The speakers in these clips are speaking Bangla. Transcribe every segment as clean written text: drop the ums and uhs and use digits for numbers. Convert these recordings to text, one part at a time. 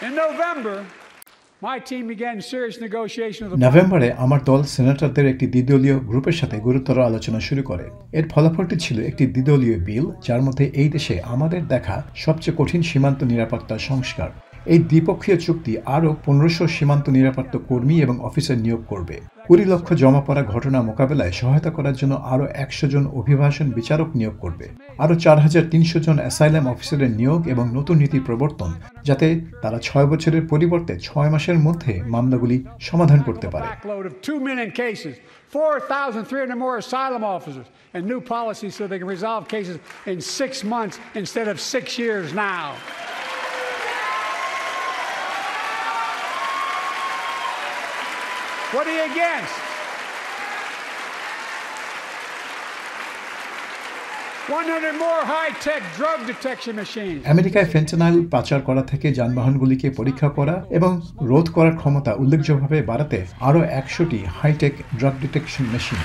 In November, my team began serious negotiation with the নভেম্বরে আমার দল সেনেটরদের একটি দ্বিদলীয় গ্রুপের সাথে গুরুতর আলোচনা শুরু করে। এর ফলাফলটি ছিল একটি দ্বিদলীয় বিল, যার মধ্যে এই দেশে আমাদের দেখা সবচেয়ে কঠিন সীমান্ত নিরাপত্তা সংস্কার। এই দ্বিপক্ষীয় চুক্তি আরও 1500 সীমান্ত নিরাপত্তা কর্মী এবং অফিসার নিয়োগ করবে। 20 লক্ষ জমা পড়া ঘটনা মোকাবেলায় সহায়তা করার জন্য আরও 100 জন অভিবাসন বিচারক নিয়োগ করবে। আরও 4300 জন অ্যাসাইলাম অফিসারের নিয়োগ এবং নতুন নীতি প্রবর্তন, যাতে তারা 6 বছরের পরিবর্তে 6 মাসের মধ্যে মামলাগুলি সমাধান করতে পারে। 4,300 more asylum officers and new policies so they can resolve cases in 6 months instead of 6 years now. What are you against? 100 more high-tech drug detection machines. আমেরিকায় ফেন্টানাইল পাচার করা থেকে যানবাহনগুলিকে পরীক্ষা করা এবং রোধ করার ক্ষমতা উল্লেখযোগ্যভাবে বাড়াতে আরও 100টি hitech drug detection machine.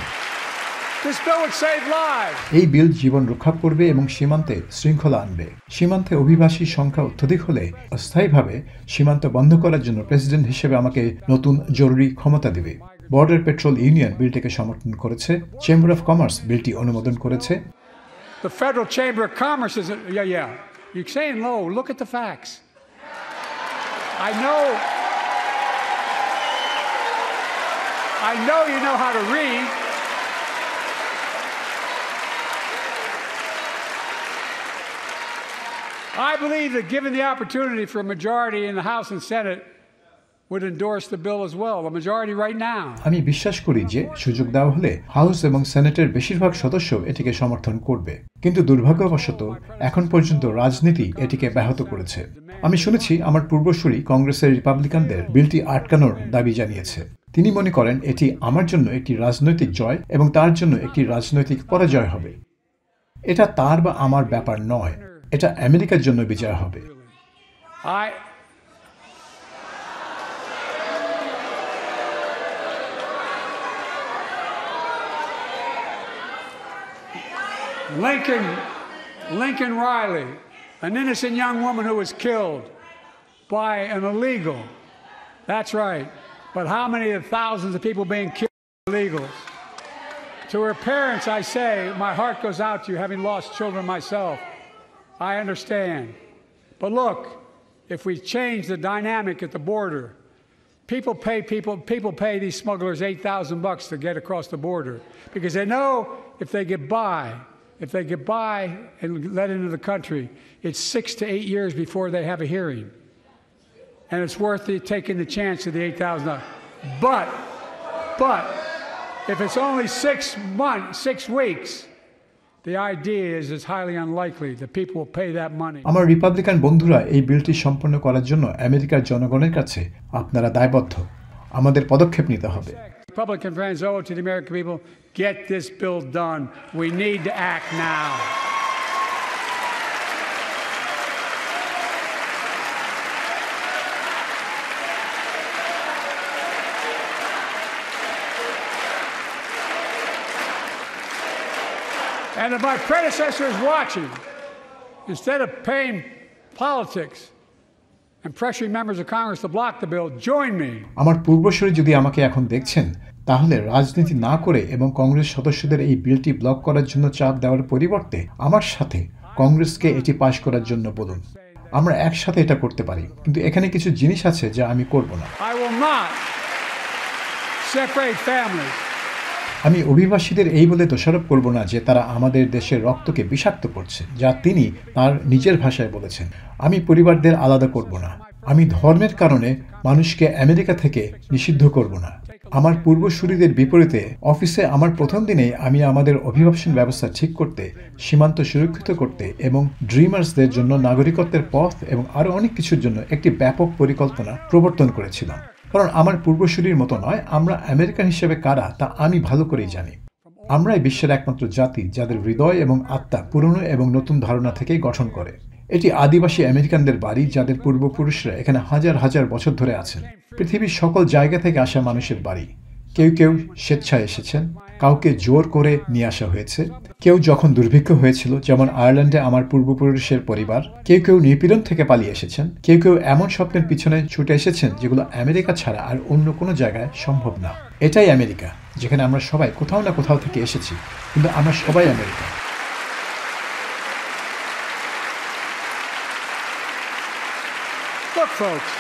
This bill would save lives. এই বিল জীবন রক্ষা করবে এবং সীমান্তে শৃঙ্খলা আনবে। সীমান্তে অভিবাসীর সংখ্যা অত্যধিক হলে অস্থায়ীভাবে সীমান্ত বন্ধ করার জন্য প্রেসিডেন্ট হিসেবে আমাকে নতুন জরুরি ক্ষমতা দেবে। বর্ডার পেট্রোল ইউনিয়ন বিলটিকে সমর্থন করেছে। চেম্বার অফ কমার্স বিলটি অনুমোদন করেছে। The Federal Chamber of Commerce is yeah. You're saying low. Look at the facts. I know you know how to read. I believe that given the opportunity for a majority in the House and Senate would endorse the bill as well, a majority right now. আমি বিশ্বাস করি যে সুযোগ দেওয়া হলে হাউস এবং সেনেটের বেশিরভাগ সদস্য এটিকে সমর্থন করবে, কিন্তু দুর্ভাগ্যবশত এখন পর্যন্ত রাজনীতি এটিকে ব্যাহত করেছে। আমি শুনেছি আমার পূর্বসূরি কংগ্রেসের রিপাবলিকানদের বিলটি আটকানোর দাবি জানিয়েছে। তিনি মনে করেন এটি আমার জন্য একটি রাজনৈতিক জয় এবং তার জন্য একটি রাজনৈতিক পরাজয় হবে। এটা তার বা আমার ব্যাপার নয়, এটা আমেরিকার জন্য বিজয় হবে। Lincoln Riley, an innocent young woman who was killed by an illegal. That's right. But how many of thousands of people being killed by illegals? To her parents, I say, my heart goes out to you, having lost children myself. I understand. But look, if we change the dynamic at the border, people pay these smugglers $8,000 to get across the border because they know if they get by and let into the country, it's 6 to 8 years before they have a hearing. And it's worth taking the chance of the $8,000. But if it's only 6 weeks, the idea is it's highly unlikely that people will pay that money. আমার রিপাবলিকান বন্ধুরা, এই বিলটি সম্পন্ন করার জন্য আমেরিকার জনগণের কাছে আপনারা দায়বদ্ধ। আমাদের পদক্ষেপ নিতে হবে। Republican friends owe it to the American people, get this bill done. We need to act now. And if my predecessor is watching, instead of paying politics and pressuring members of Congress to block the bill, join me. আমার পূর্বসূরি যদি আমাকে এখন দেখছেন, তাহলে রাজনীতি না করে এবং কংগ্রেস সদস্যদের এই বিলটি ব্লক করার জন্য চাপ দেওয়ার পরিবর্তে আমার সাথে কংগ্রেসকে এটি পাশ করার জন্য বলুন। আমরা একসাথে এটা করতে পারি, কিন্তু এখানে কিছু জিনিস আছে যা আমি করব না। I will not separate families. আমি অভিবাসীদের এই বলে দোষারোপ করব না যে তারা আমাদের দেশের রক্তকে বিষাক্ত করছে, যা তিনি তার নিজের ভাষায় বলেছেন। আমি পরিবারদের আলাদা করব না। আমি ধর্মের কারণে মানুষকে আমেরিকা থেকে নিষিদ্ধ করব না। আমার পূর্বসূরিদের বিপরীতে অফিসে আমার প্রথম দিনেই আমি আমাদের অভিবাসন ব্যবস্থা ঠিক করতে, সীমান্ত সুরক্ষিত করতে এবং ড্রিমার্সদের জন্য নাগরিকত্বের পথ এবং আরও অনেক কিছুর জন্য একটি ব্যাপক পরিকল্পনা প্রবর্তন করেছিলাম। কারণ আমার পূর্বসূরির মতো নয়, আমরা আমেরিকান হিসেবে কারা তা আমি ভালো করেই জানি। আমরাই বিশ্বের একমাত্র জাতি যাদের হৃদয় এবং আত্মা পুরনো এবং নতুন ধারণা থেকেই গঠন করে। এটি আদিবাসী আমেরিকানদের বাড়ি, যাদের পূর্বপুরুষরা এখানে হাজার হাজার বছর ধরে আছেন। পৃথিবীর সকল জায়গা থেকে আসা মানুষের বাড়ি। কেউ কেউ স্বেচ্ছায় এসেছেন কাউকে জোর করে নিয়ে আসা হয়েছে, কেউ যখন দুর্ভিক্ষ হয়েছিল, যেমন আয়ারল্যান্ডে আমার পূর্বপুরুষের পরিবার, কেউ কেউ নিপীড়ন থেকে পালিয়ে এসেছেন, কেউ কেউ এমন স্বপ্নের পিছনে ছুটে এসেছেন যেগুলো আমেরিকা ছাড়া আর অন্য কোনো জায়গায় সম্ভব না। এটাই আমেরিকা, যেখানে আমরা সবাই কোথাও না কোথাও থেকে এসেছি, কিন্তু আমরা সবাই America. Look, folks,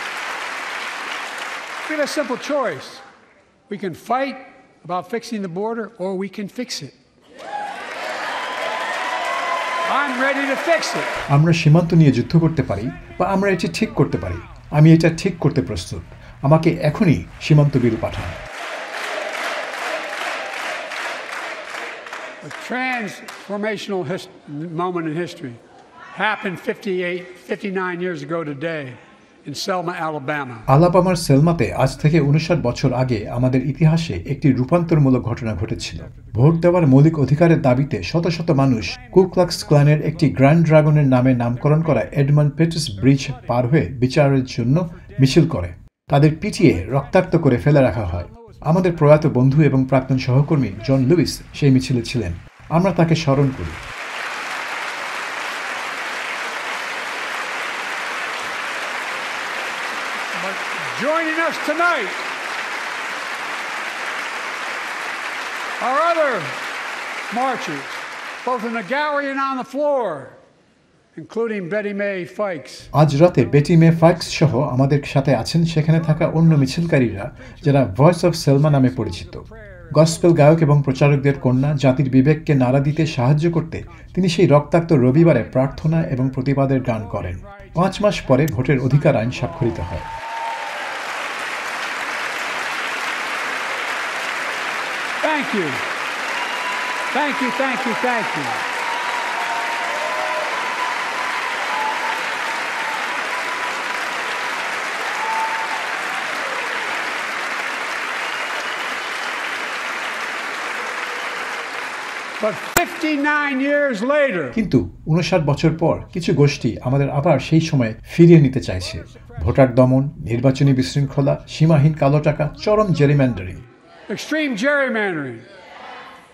we have a simple choice. We can fight about fixing the border, or we can fix it. I'm ready to fix it. আমরা সীমান্ত নিয়ে যুদ্ধ করতে পারি, বা আমরা এটি ঠিক করতে পারি। আমি এটা ঠিক করতে প্রস্তুত। আমাকে এখনই সীমান্ত বিল পাঠান। A transformational moment in history happened 59 years ago today in Selma, Alabama. আলাবামার সেলমাতে আজ থেকে 59 বছর আগে আমাদের ইতিহাসে একটি রূপান্তরমূলক ঘটনা ঘটেছিল। ভোট দেওয়ার মৌলিক অধিকারের দাবিতে শত শত মানুষ কু ক্লাক্স ক্লানের একটি গ্র্যান্ড ড্রাগনের নামে নামকরণ করা এডমন্ড পেটিস ব্রিজ পার হয়ে বিচারের জন্য মিছিল করে। তাদের পিটিয়ে রক্তাক্ত করে ফেলে রাখা হয়। আমাদের প্রয়াত বন্ধু এবং প্রাক্তন সহকর্মী জন লুইস সেই মিছিলে ছিলেন। আমরা তাকে স্মরণ করি। Joining us tonight are other marchers, both in the gallery and on the floor, including Betty Mae Fikes. আজ রাতে বেটি মে ফাইক্স সহ আমাদের সাথে আছেন সেখানে থাকা অন্য মিছিলকারীরা, যারা ভয়েস অফ সেলমা নামে পরিচিত। গসপেল গায়ক এবং প্রচারকদের কন্যা, জাতির বিবেককে নাড়া দিতে সাহায্য করতে তিনি সেই রক্তাক্ত রবিবারে প্রার্থনা এবং প্রতিবাদের গান করেন। 5 মাস পরে ভোটের অধিকার আইন স্বাক্ষরিত হয়। Thank you. Thank you, thank you, thank you. But 59 years later, কিন্তু 59 বছর পর কিছু গোষ্ঠী আমাদের আবার সেই সময় ফিরিয়ে নিতে চাইছে। ভোটার দমন, নির্বাচনী বিশৃঙ্খলা, সীমাহীন কালো টাকা, চরম gerrymandering. extreme gerrymandering.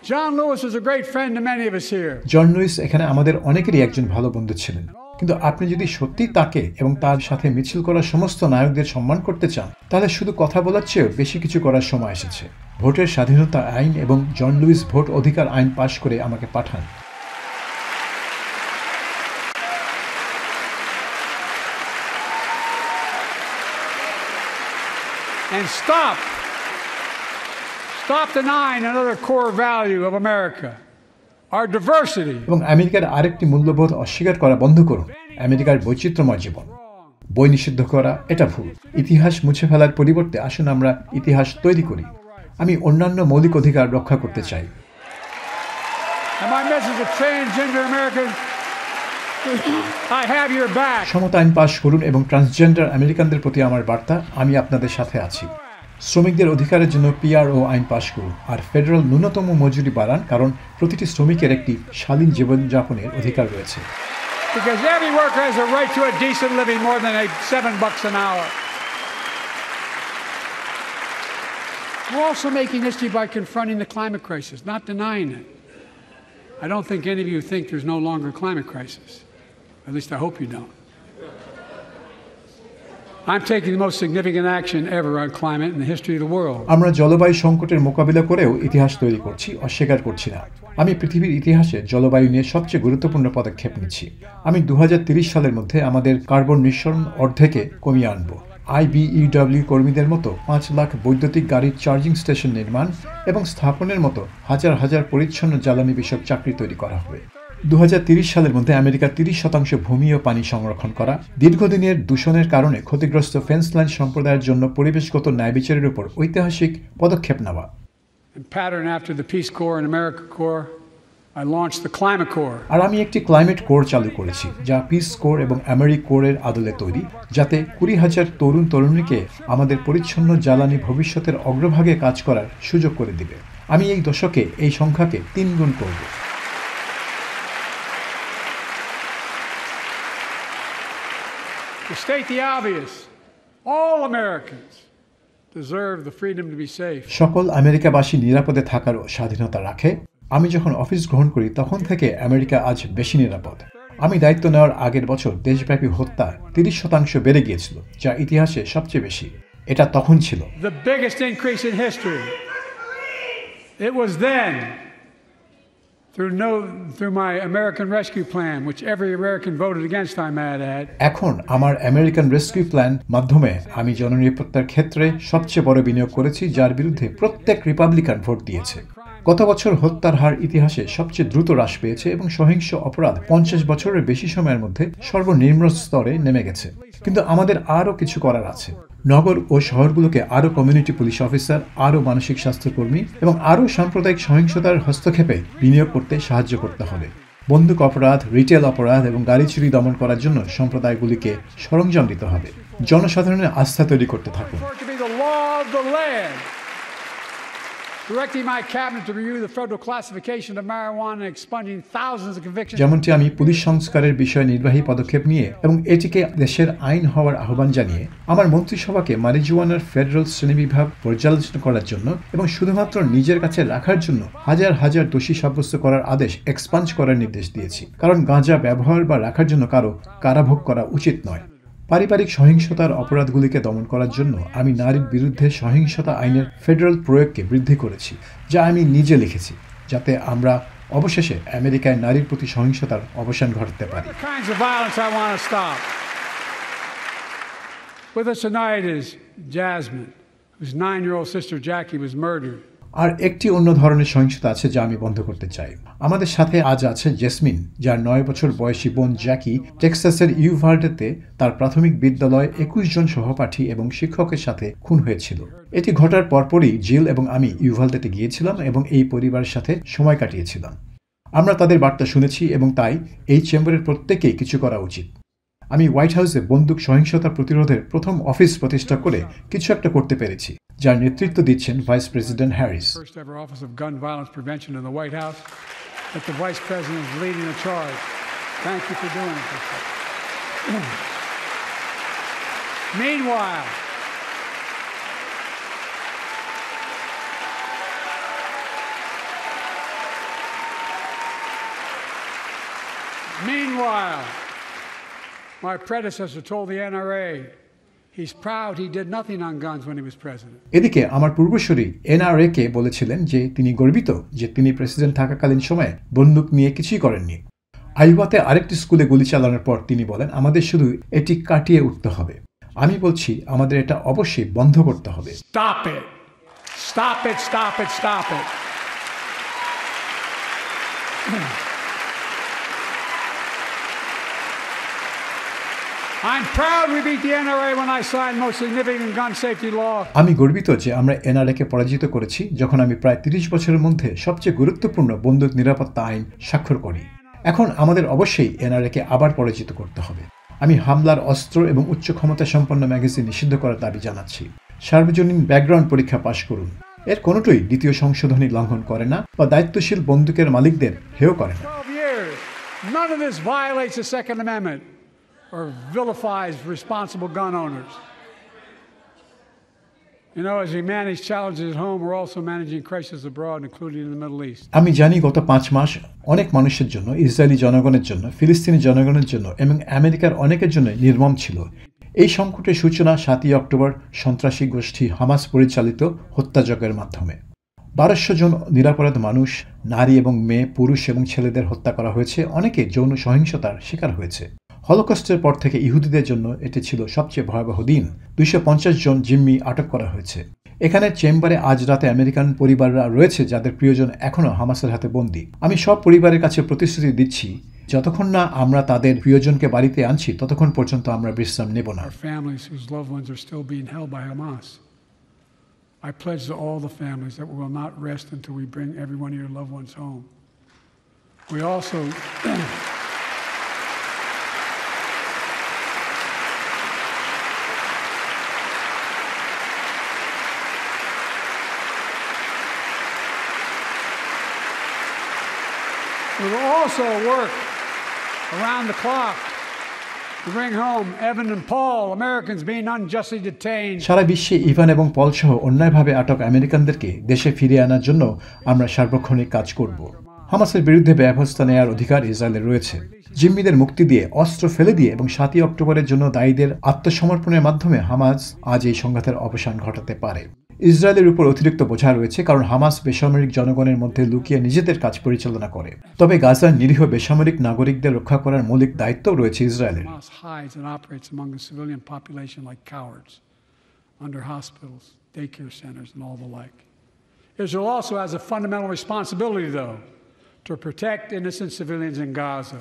John Lewis was a great friend to many of us here. John Lewis এখানে আমাদের অনেকেরই একজন ভালো বন্ধু ছিলেন। কিন্তু আপনি যদি সত্যি তাকে এবং তার সাথে মিছিল করা সমস্ত নায়কদের সম্মান করতে চান, তাহলে শুধু কথা বলার চেয়েও বেশি কিছু করার সময় এসেছে। ভোটের স্বাধীনতা আইন এবং জন লুইস ভোট অধিকার আইন পাশ করে আমাকে পাঠান। And stop denying another core value of America, our diversity. এবং আমেরিকার আরেকটি মূল্যবোধ অস্বীকার করা বন্ধ করুন, আমেরিকার বৈচিত্র্যময় জীবন। বই নিষিদ্ধ করা এটা ভুল। ইতিহাস মুছে ফেলার পরিবর্তে আসুন আমরা ইতিহাস তৈরি করি। আমি অন্যান্য মৌলিক অধিকার রক্ষা করতে চাই। And my message to transgender Americans, I have your back. সমতা আইন পাশ করুন এবং ট্রান্সজেন্ডার আমেরিকানদের প্রতি আমার বার্তা, আমি আপনাদের সাথে আছি। শ্রমিকদের অধিকারের জন্য পিআরও আইন পাশ করুন আর ফেডারেল ন্যূনতম মজুরি বাড়ান, কারণ প্রতিটি শ্রমিকের একটি শালীন জীবনযাপনের অধিকার রয়েছে। Because every worker has a right to a decent living more than $7 an hour. We're also making history by confronting the climate crisis, not denying it. I don't think any of you think there's no longer a climate crisis. At least I hope you don't. I'm taking the most significant action ever on climate in the history of the world. আমরা জলবায়ু সংকটের মোকাবিলা করেও ইতিহাস তৈরি করছি, অস্বীকার করছি না। আমি পৃথিবীর ইতিহাসে জলবায়ু নিয়ে সবচেয়ে গুরুত্বপূর্ণ পদক্ষেপ নিচ্ছি। আমি 2030 সালের মধ্যে আমাদের কার্বন নিঃসরণ অর্ধেকে কমিয়ে আনব। IBEW কর্মীদের মতো 5 লাখ বৈদ্যুতিক গাড়ির চার্জিং স্টেশন নির্মাণ এবং স্থাপনের মতো হাজার হাজার পরিচ্ছন্ন জ্বালানি বিষয়ক চাকরি তৈরি করা হবে। 2030 সালের মধ্যে আমেরিকার 30% ভূমি ও পানি সংরক্ষণ করা, দীর্ঘদিনের দূষণের কারণে ক্ষতিগ্রস্ত ফেন্সল্যান্ড সম্প্রদায়ের জন্য পরিবেশগত ন্যায়বিচারের উপর ঐতিহাসিক পদক্ষেপ নেওয়া। In pattern after the Peace Corps and AmeriCorps, I launched the Climate Corps. আর আমি একটি ক্লাইমেট কোর চালু করেছি, যা পিস কোর এবং আমেরিকোরের আদলে তৈরি, যাতে 20,000 তরুণ তরুণীকে আমাদের পরিচ্ছন্ন জ্বালানি ভবিষ্যতের অগ্রভাগে কাজ করার সুযোগ করে দিবে। আমি এই দশকে এই সংখ্যাকে 3 গুণ করব। To state the obvious, all Americans deserve the freedom to be safe. সকল আমেরিকাবাসী নিরাপদে থাকারও স্বাধীনতা রাখে। আমি যখন অফিস গ্রহণ করি তখন থেকে আমেরিকা আজ বেশি নিরাপদ। আমি দায়িত্ব নেওয়ার আগের বছর দেশব্যাপী হত্যা 30% বেড়ে গিয়েছিল, যা ইতিহাসে সবচেয়ে বেশি। এটা তখন ছিল The biggest increase in history. It was then, through my American Rescue Plan, which every American voted against, I might add. এখন আমার আমেরিকান রেস্কিউ প্ল্যান মাধ্যমে আমি জননিরাপত্তার ক্ষেত্রে সবচেয়ে বড় বিনিয়োগ করেছি, যার বিরুদ্ধে প্রত্যেক রিপাবলিকান ভোট দিয়েছে। গত বছর হত্যার হার ইতিহাসে সবচেয়ে দ্রুত হ্রাস পেয়েছে এবং সহিংস অপরাধ 50 বছরের বেশি সময়ের মধ্যে সর্বনিম্ন স্তরে নেমে গেছে। কিন্তু আমাদের আরও কিছু করার আছে। নগর ও শহরগুলোকে আরও কমিউনিটি পুলিশ অফিসার, আরও মানসিক স্বাস্থ্যকর্মী এবং আরও সাম্প্রদায়িক সহিংসতার হস্তক্ষেপে বিনিয়োগ করতে সাহায্য করতে হবে। বন্দুক অপরাধ, রিটেল অপরাধ এবং গাড়ি চুরি দমন করার জন্য সম্প্রদায়গুলিকে সরঞ্জাম দিতে হবে। জনসাধারণের আস্থা তৈরি করতে থাকুন। Directing my cabinet to review the federal classification of marijuana and expunging thousands of convictions. যেমনটি আমি পুলিশ সংস্কারের বিষয়ে নির্বাহী পদক্ষেপ নিয়ে এবং এটিকে দেশের আইন হওয়ার আহ্বান জানিয়ে আমার মন্ত্রিসভাকে মারিজুয়ানার ফেডারেল শ্রেণীবিভাগ পর্যালোচনা করার জন্য এবং শুধুমাত্র নিজের কাছে রাখার জন্য হাজার হাজার দোষী সাব্যস্ত করার আদেশ এক্সপাঞ্জ করার নির্দেশ দিয়েছি, কারণ গাঁজা ব্যবহার বা রাখার জন্য কারো কারাভোগ করা উচিত নয়। পারিবারিক সহিংসতার অপরাধগুলিকে দমন করার জন্য আমি নারীর বিরুদ্ধে সহিংসতা আইনের ফেডারেল প্রয়োগকে বৃদ্ধি করেছি, যা আমি নিজে লিখেছি, যাতে আমরা অবশেষে আমেরিকায় নারীর প্রতি সহিংসতার অবসান ঘটাতে পারি। With us tonight is Jasmine, whose 9-year-old sister Jackie was murdered. আর একটি অন্য ধরনের সহিংসতা আছে যা আমি বন্ধ করতে চাই। আমাদের সাথে আজ আছে জেসমিন, যার 9 বছর বয়সী বোন জ্যাকি টেক্সাসের ইউভাল্ডেতে তার প্রাথমিক বিদ্যালয়ে 21 জন সহপাঠী এবং শিক্ষকের সাথে খুন হয়েছিল। এটি ঘটার পরপরই জিল এবং আমি ইউভাল্ডেতে গিয়েছিলাম এবং এই পরিবারের সাথে সময় কাটিয়েছিলাম। আমরা তাদের বার্তা শুনেছি এবং তাই এই চেম্বারের প্রত্যেকেই কিছু করা উচিত। আমি হোয়াইট হাউসে বন্দুক সহিংসতা প্রতিরোধের প্রথম অফিস প্রতিষ্ঠা করে কিছু একটা করতে পেরেছি, যার নেতৃত্ব দিচ্ছেন vice president Harris. Meanwhile, my predecessor told the NRA he's proud he did nothing on guns when he was president. এদিকে আমার পূর্বসূরি এনআরএ কে বলেছিলেন যে তিনি গর্বিত যে তিনি প্রেসিডেন্ট থাকাকালীন সময়ে বন্দুক নিয়ে কিছুই করেননি। আইওয়াতে আরেকটি স্কুলে গুলি চালানোর পর তিনি বলেন, আমাদের শুধু এটি কাটিয়ে উঠতে হবে। আমি বলছি আমাদের এটা অবশ্যই বন্ধ করতে হবে। Stop it. Stop it, stop it, stop it. I'm proud we beat the NRA when I signed most significant gun safety law. আমি গর্বিত যে আমরা এনআরএ কে পরাজিত করেছি যখন আমি প্রায় 30 বছরের মধ্যে সবচেয়ে গুরুত্বপূর্ণ বন্দুক নিরাপত্তা আইন স্বাক্ষর করি। এখন আমাদের অবশ্যই এনআরএ কে আবার পরাজিত করতে হবে। আমি হামলার অস্ত্র এবং উচ্চ ক্ষমতা সম্পন্ন ম্যাগাজিন নিষিদ্ধ করার দাবি জানাচ্ছি। সার্বজনীন ব্যাকগ্রাউন্ড পরীক্ষা পাশ করুন। এর কোনোটাই দ্বিতীয় সংশোধনী লঙ্ঘন করে না বা দায়িত্বশীল বন্দুকের মালিকদের হেয় করে না। None of this violates the Second Amendment or vilifies responsible gun owners. You know, as we manage challenges at home, we're also managing crises abroad, including in the Middle East. আমি জানি গত 5 মাস অনেক মানুষের জন্য, ইসরায়েলি জনগণের জন্য, ফিলিস্তিনি জনগণের জন্য এবং আমেরিকার অনেকের জন্য নির্মম ছিল। এই সংকটের সূচনা 7ই অক্টোবর সন্ত্রাসী গোষ্ঠী হামাস পরিচালিত হত্যাযজ্ঞের মাধ্যমে। 1200 জন নিরাপরাধ মানুষ, নারী এবং মেয়ে, পুরুষ এবং ছেলেদের হত্যা করা হয়েছে। অনেকে যৌন সহিংসতার শিকার হয়েছে। হলোকস্টের পর থেকে ইহুদিদের জন্য এটি ছিল সবচেয়ে ভয়াবহ দিন। 250 জন জিম্মি আটক করা হয়েছে। এখানে চেম্বারে আজ রাতে আমেরিকান পরিবাররা রয়েছে যাদের প্রিয়জন এখনও হামাসের হাতে বন্দী। আমি সব পরিবারের কাছে প্রতিশ্রুতি দিচ্ছি, যতক্ষণ না আমরা তাদের প্রিয়জনকে বাড়িতে আনছি ততক্ষণ পর্যন্ত আমরা বিশ্রাম নেব না। I pledge to all the families that we will not rest until we bring every one of your loved ones home. We also work around the clock to bring home Evan and Paul, Americans being unjustly detained. সারা বিশ্বে ইভান এবং পল সহ অন্যায়ভাবে আটক আমেরিকানদেরকে দেশে ফিরিয়ে আনার জন্য আমরা সার্বক্ষণিক কাজ করব। হামাসের বিরুদ্ধে ব্যবস্থা নেওয়ার অধিকার ইসরায়েলের রয়েছে। জিম্মিদের মুক্তি দিয়ে, অস্ত্র ফেলে দিয়ে এবং 7ই অক্টোবরের জন্য দায়ীদের আত্মসমর্পণের মাধ্যমে হামাস আজ এই সংঘাতের অবসান ঘটাতে পারে। ইসরায়েলের উপর অতিরিক্ত বোঝা রয়েছে, কারণ হামাস বেসামরিক জনগণের মধ্যে লুকিয়ে নিজেদের কাজ পরিচালনা করে। তবে গাজার নিরীহ বেসামরিক নাগরিকদের রক্ষা করার মৌলিক দায়িত্বও রয়েছে ইসরায়েলের। Hamas hides and operates among the civilian population like cowards under hospitals, daycare centers, and all the like. Israel also has a fundamental responsibility, though, to protect innocent civilians in Gaza.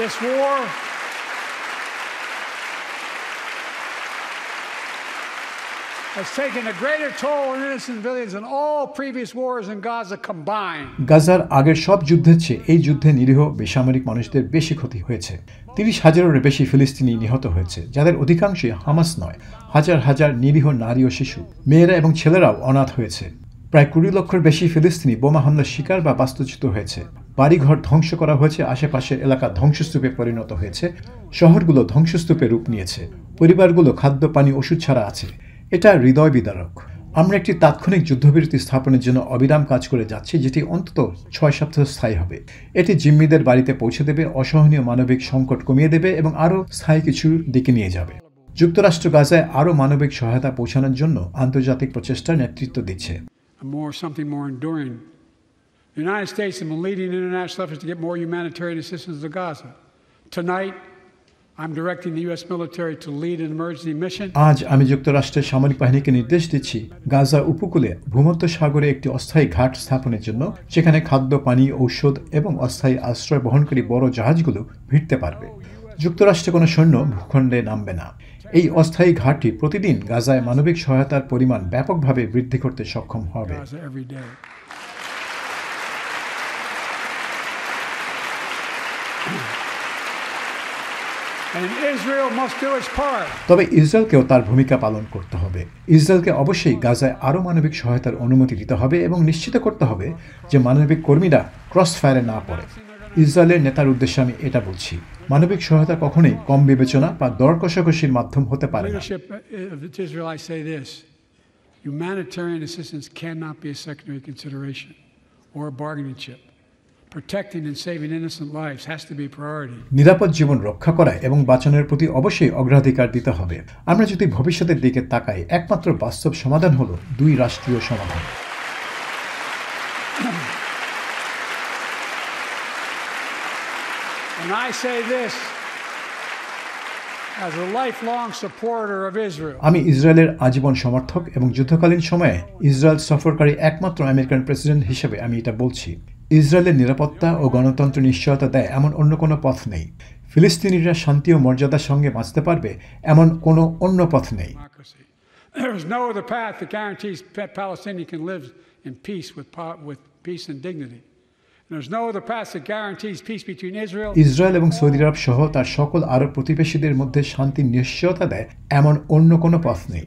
This war has taken a greater toll on innocent civilians than all previous wars in Gaza combined. গাজার আগের সব যুদ্ধের চেয়ে এই যুদ্ধে নিরীহ বেসামরিক মানুষদের বেশি ক্ষতি হয়েছে। 30,000-এরও বেশি ফিলিস্তিনি নিহত হয়েছে, যাদের অধিকাংশই হামাস নয়। হাজার হাজার নিরীহ নারী ও শিশু, মেয়েরা এবং ছেলেরাও অনাথ হয়েছে। প্রায় 20 লক্ষের বেশি ফিলিস্তিনি বোমা হামলার শিকার বা বাস্তুচ্যুত হয়েছে। বাড়িঘর ধ্বংস করা হয়েছে, আশেপাশের এলাকা ধ্বংসস্তূপে পরিণত হয়েছে, শহরগুলো ধ্বংসস্তূপে রূপ নিয়েছে, পরিবারগুলো খাদ্য, পানি, ওষুধ ছাড়া আছে। এটা হৃদয় বিদারক। আমরা একটি তাৎক্ষণিক যুদ্ধবিরতি স্থাপনের জন্য অবিরাম কাজ করে যাচ্ছি, যেটি অন্তত 6 সপ্তাহ স্থায়ী হবে। এটি জিম্মিদের বাড়িতে পৌঁছে দেবে, অসহনীয় মানবিক সংকট কমিয়ে দেবে এবং আরও স্থায়ী কিছুর দিকে নিয়ে যাবে। যুক্তরাষ্ট্র গাজায় আরও মানবিক সহায়তা পৌঁছানোর জন্য আন্তর্জাতিক প্রচেষ্টার নেতৃত্ব দিচ্ছে। Something more enduring. The United States has been leading international efforts to get more humanitarian assistance to Gaza. Tonight, I'm directing the U.S. military to lead an emergency mission. আজ আমি যুক্তরাষ্ট্রের সামরিক বাহিনীকে নির্দেশ দিচ্ছি গাজা উপকূলে ভূমধ্যসাগরে একটি অস্থায়ী ঘাট স্থাপনের জন্য, যেখানে খাদ্য, পানি, ঔষধ এবং অস্থায়ী আশ্রয় বহনকারী বড় জাহাজগুলো ভিড়তে পারবে। যুক্তরাষ্ট্রে কোনো সৈন্য ভূখণ্ডে নামবে না। এই অস্থায়ী ঘাটটি প্রতিদিন গাজায় মানবিক সহায়তার পরিমাণ ব্যাপকভাবে বৃদ্ধি করতে সক্ষম হবে। তবে ইসরায়েলকেও তার ভূমিকা পালন করতে হবে। ইসরায়েলকে অবশ্যই গাজায় আরও মানবিক সহায়তার অনুমতি দিতে হবে এবং নিশ্চিত করতে হবে যে মানবিক কর্মীরা ক্রস ফায়ারে না পড়ে। ইসরায়েলের নেতার উদ্দেশ্যে আমি এটা বলছি, মানবিক সহায়তা কখনোই কম বিবেচনা বা দর কষাকষির মাধ্যম হতে পারে না। Humanitarian assistance cannot be a secondary consideration or a bargaining chip. Protecting and saving innocent lives has to be priority. নিরাপদ জীবন রক্ষা করা এবং বাঁচানোর প্রতি অবশ্যই অগ্রাধিকার দিতে হবে। আমরা যদি ভবিষ্যতের দিকে তাকাই, একমাত্র বাস্তব সমাধান হলো 2 রাষ্ট্রীয় সমাধান। And I say this as a lifelong supporter of Israel. আমি ইসরায়েলের আজীবন সমর্থক এবং যুদ্ধকালীন সময়ে ইসরায়েল সফরকারী একমাত্র আমেরিকান প্রেসিডেন্ট হিসেবে আমি এটা বলছি। ইসরায়েলের নিরাপত্তা ও গণতন্ত্র নিশ্চয়তা দেয় এমন অন্য কোনো পথ নেই। ফিলিস্তিনিরা শান্তি ও মর্যাদার সঙ্গে বাঁচতে পারবে এমন কোনো অন্য পথ নেই। There is no other path that guarantees Palestinians can live in peace with peace and dignity. There's no other path that guarantees peace between Israel. Israel এবং সৌদি আরব সহ তার সকল আরব প্রতিবেশীদের মধ্যে শান্তির নিশ্চয়তা দেয় এমন অন্য কোনো পথ নেই।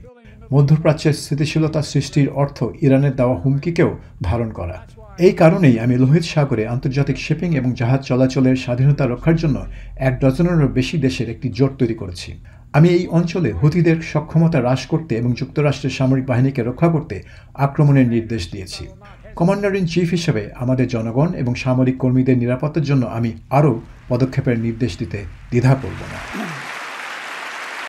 মধ্যপ্রাচ্যের স্থিতিশীলতা সৃষ্টির অর্থ ইরানের দেওয়া হুমকিকেও ধারণ করা। এই কারণেই আমি লোহিত সাগরে আন্তর্জাতিক শিপিং এবং জাহাজ চলাচলের স্বাধীনতা রক্ষার জন্য 1 ডজনেরও বেশি দেশের একটি জোট তৈরি করেছি। আমি এই অঞ্চলে হুতিদের সক্ষমতা হ্রাস করতে এবং যুক্তরাষ্ট্রের সামরিক বাহিনীকে রক্ষা করতে আক্রমণের নির্দেশ দিয়েছি। কমান্ডার ইন চিফ হিসেবে আমাদের জনগণ এবং সামরিক কর্মীদের নিরাপত্তার জন্য আমি আরও পদক্ষেপের নির্দেশ দিতে দ্বিধা করব না।